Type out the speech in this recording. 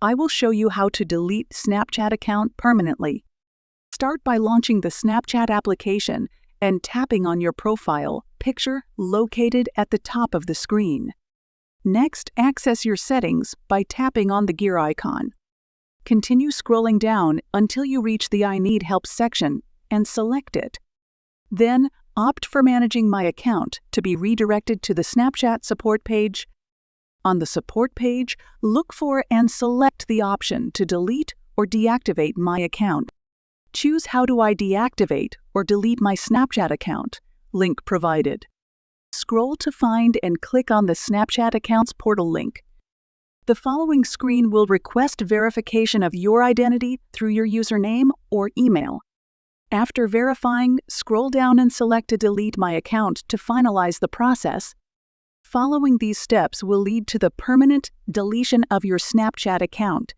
I will show you how to delete Snapchat account permanently. Start by launching the Snapchat application and tapping on your profile picture located at the top of the screen. Next, access your settings by tapping on the gear icon. Continue scrolling down until you reach the I Need Help section and select it. Then, opt for Managing My Account to be redirected to the Snapchat support page. On the support page, look for and select the option to delete or deactivate my account. Choose How do I deactivate or delete my Snapchat account, link provided. Scroll to find and click on the Snapchat Accounts portal link. The following screen will request verification of your identity through your username or email. After verifying, scroll down and select to delete my account to finalize the process. Following these steps will lead to the permanent deletion of your Snapchat account.